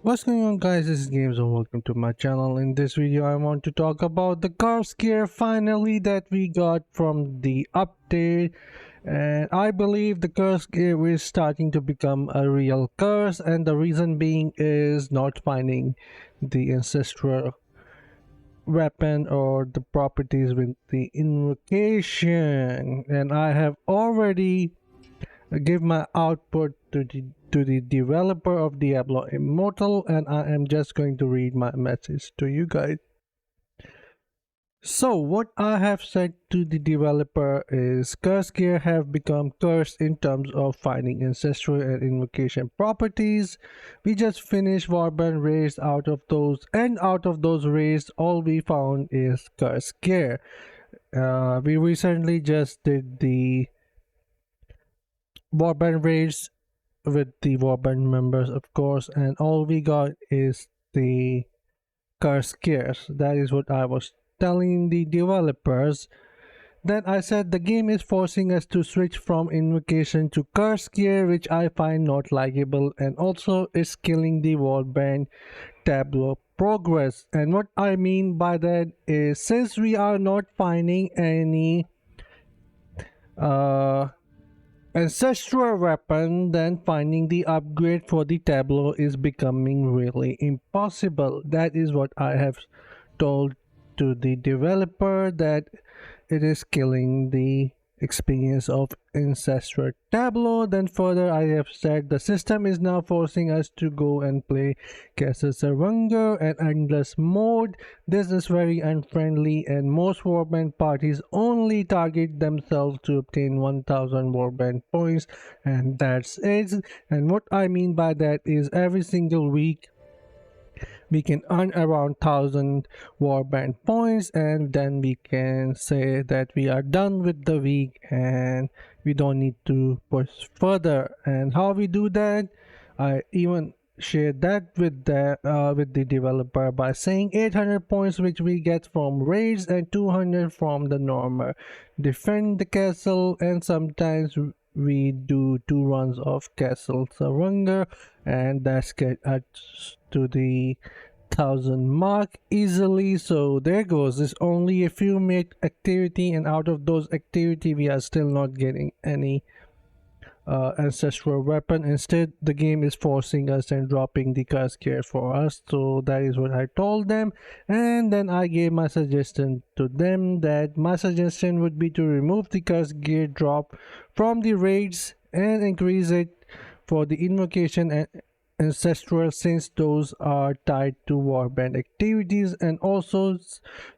What's going on, guys? This is GameZone. Welcome to my channel. In this video I want to talk about the curse gear finally that we got from the update, and I believe the curse gear is starting to become a real curse, and the reason being is not finding the ancestral weapon or the properties with the invocation. And I have already give my output to the developer of Diablo Immortal, and I am just going to read my message to you guys. So what I have said to the developer is curse gear have become cursed in terms of finding ancestral and invocation properties. We just finished warband raids out of those, and out of those raids all we found is curse gear. We recently just did the warband raids with the warband members, of course, and all we got is the curse gears. That is what I was telling the developers. Then I said the game is forcing us to switch from invocation to curse gear, which I find not likable, and also is killing the warband tableau progress. And what I mean by that is, since we are not finding any ancestral weapon, then finding the upgrade for the tableau is becoming really impossible. That is what I have told to the developer, that it is killing the experience of ancestral tableau. Then further I have said the system is now forcing us to go and play Castle Surrender and endless mode. This is very unfriendly, and most warband parties only target themselves to obtain 1000 warband points, and that's it. And what I mean by that is every single week we can earn around 1000 warband points, and then we can say that we are done with the week and we don't need to push further. And how we do that, I even shared that with the developer by saying 800 points which we get from raids and 200 from the normal defend the castle, and sometimes we do 2 runs of Castle Surrender, and that's get us to the 1000 mark easily. So there goes, it's only a few minute activity, and out of those activity we are still not getting any ancestral weapon. Instead the game is forcing us and dropping the curse gear for us. So that is what I told them, and then I gave my suggestion to them, that my suggestion would be to remove the curse gear drop from the raids and increase it for the invocation and ancestral, since those are tied to warband activities, and also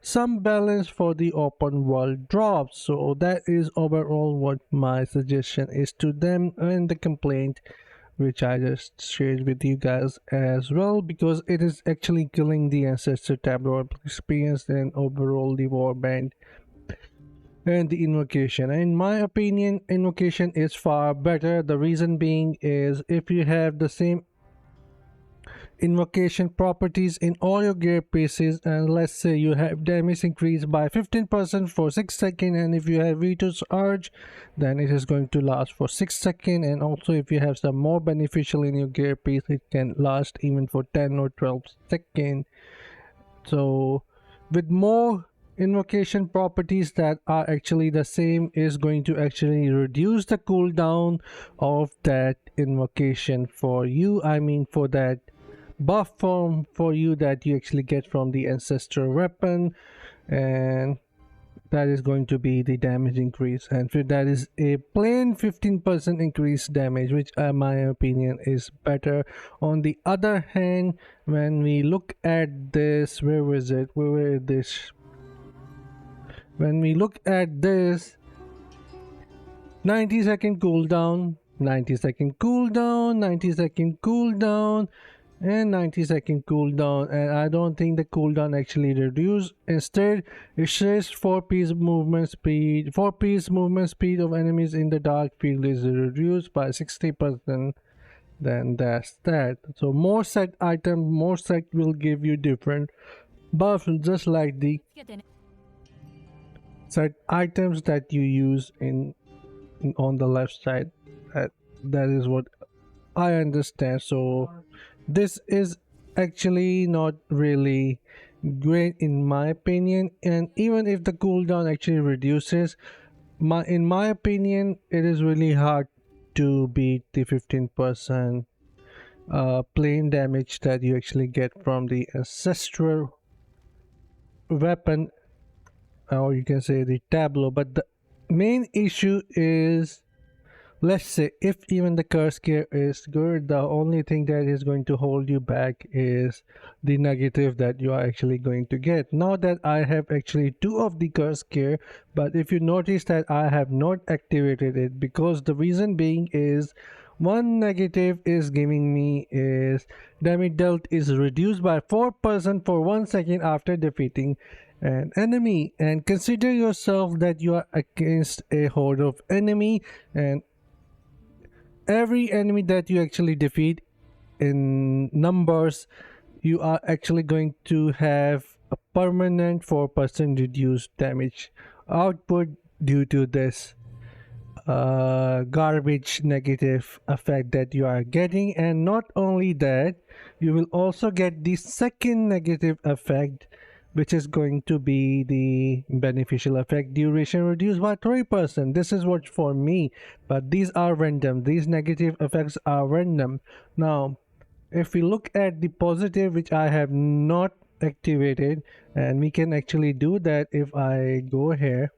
some balance for the open world drops. So that is overall what my suggestion is to them, and the complaint which I just shared with you guys as well, because it is actually killing the ancestor tableau experience and overall the warband and the invocation. In my opinion, invocation is far better. The reason being is, if you have the same invocation properties in all your gear pieces, and let's say you have damage increased by 15% for 6 seconds, and if you have Vito's Urge, then it is going to last for 6 seconds, and also if you have some more beneficial in your gear piece, it can last even for 10 or 12 seconds. So with more invocation properties that are actually the same, is going to actually reduce the cooldown of that invocation for you. I mean, for that buff form for you that you actually get from the ancestral weapon, and that is going to be the damage increase, and that is a plain 15% increased damage, which in my opinion is better. On the other hand, when we look at this, where is this, when we look at this 90-second cooldown, 90-second cooldown, 90-second cooldown, and 90-second cooldown, and I don't think the cooldown actually reduced. Instead it says 4-piece movement speed of enemies in the dark field is reduced by 60%. Then that's that. So more set item, more set will give you different buffs, just like the set items that you use in on the left side. That is what I understand. So this is actually not really great in my opinion. And even if the cooldown actually reduces, in my opinion, it is really hard to beat the 15% plain damage that you actually get from the ancestral weapon, or you can say the tableau. But the main issue is, let's say if even the curse gear is good, the only thing that is going to hold you back is the negative that you are actually going to get. Now that I have actually two of the curse gear, but if you notice that I have not activated it, because the reason being is one negative is giving me is damage dealt is reduced by 4% for 1 second after defeating an enemy. And consider yourself that you are against a horde of enemy, and every enemy that you actually defeat in numbers, you are actually going to have a permanent 4% reduced damage output due to this garbage negative effect that you are getting. And not only that, you will also get the second negative effect, which is going to be the beneficial effect duration reduced by 3%. This is what for me, but these are random. These negative effects are random. Now if we look at the positive, which I have not activated, and we can actually do that if I go here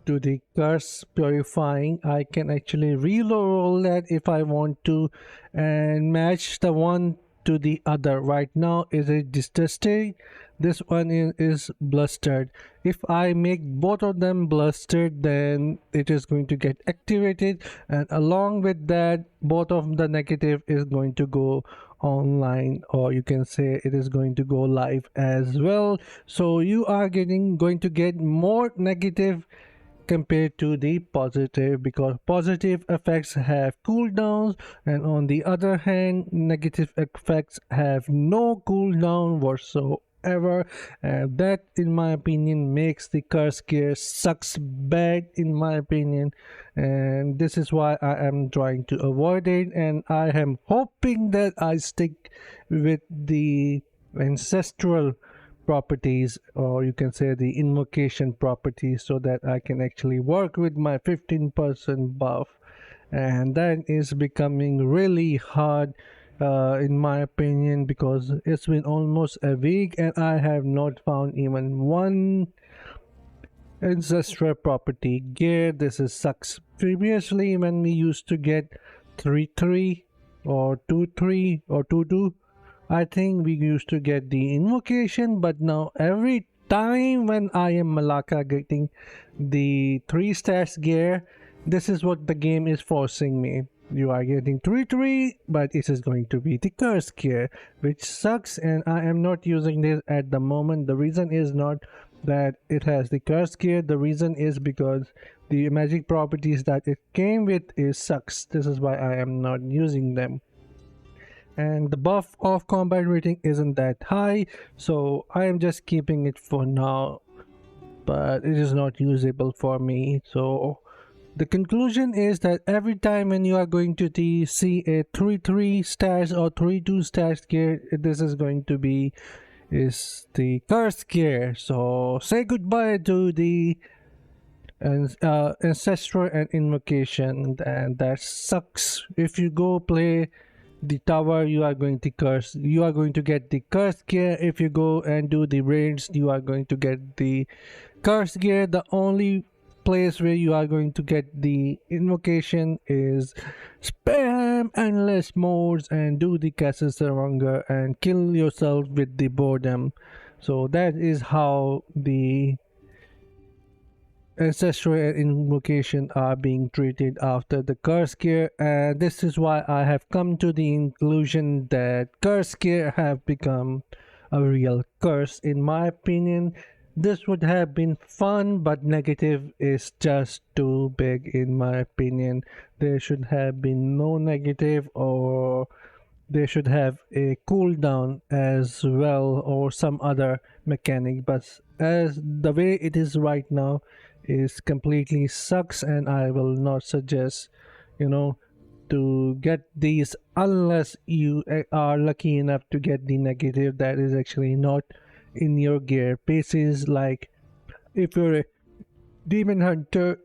to the curse purifying, I can actually reroll that if I want to and match the one to the other. Right now is it disgusting, this one is blustered. If I make both of them blustered, then it is going to get activated, and along with that both of the negative is going to go online, or you can say it is going to go live as well. So you are going to get more negative compared to the positive, because positive effects have cooldowns, and on the other hand negative effects have no cooldown whatsoever. And that in my opinion makes the curse gear sucks bad in my opinion, and this is why I am trying to avoid it, and I am hoping that I stick with the ancestral properties, or you can say the invocation properties, so that I can actually work with my 15% buff. And that is becoming really hard in my opinion, because it's been almost a week and I have not found even one ancestral property gear. This is sucks. Previously when we used to get 3-3 or 2-3 or 2-2, I think we used to get the invocation, but now every time when I am Malaka getting the 3 stars gear, this is what the game is forcing me. You are getting 3-3, but it is going to be the curse gear, which sucks, and I am not using this at the moment. The reason is not that it has the curse gear, the reason is because the magic properties that it came with is sucks. This is why I am not using them. And the buff of combat rating isn't that high, so I am just keeping it for now, but it is not usable for me. So the conclusion is that every time when you are going to see a 3-3 stars or 3-2 stars gear, this is going to be the curse gear. So say goodbye to the ancestral and invocation, and that sucks. If you go play the tower, you are going to get the curse gear. If you go and do the raids, you are going to get the curse gear. The only place where you are going to get the invocation is spam endless modes and do the castle surrender and kill yourself with the boredom. So that is how the ancestral and invocation are being treated after the curse gear, and this is why I have come to the conclusion that curse gear have become a real curse in my opinion. This would have been fun, but negative is just too big in my opinion. There should have been no negative, or they should have a cooldown as well, or some other mechanic. But as the way it is right now is completely sucks, and I will not suggest, you know, to get these unless you are lucky enough to get the negative that is actually not in your gear pieces. Like if you're a demon hunter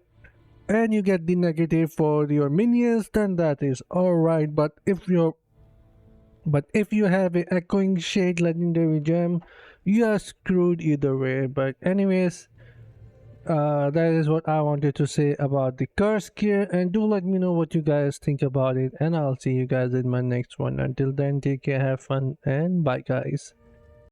and you get the negative for your minions, then that is alright. But if you have a echoing shade legendary gem, you are screwed either way. But anyways, that is what I wanted to say about the curse gear, and do let me know what you guys think about it, and I'll see you guys in my next one. Until then, take care, have fun, and bye guys.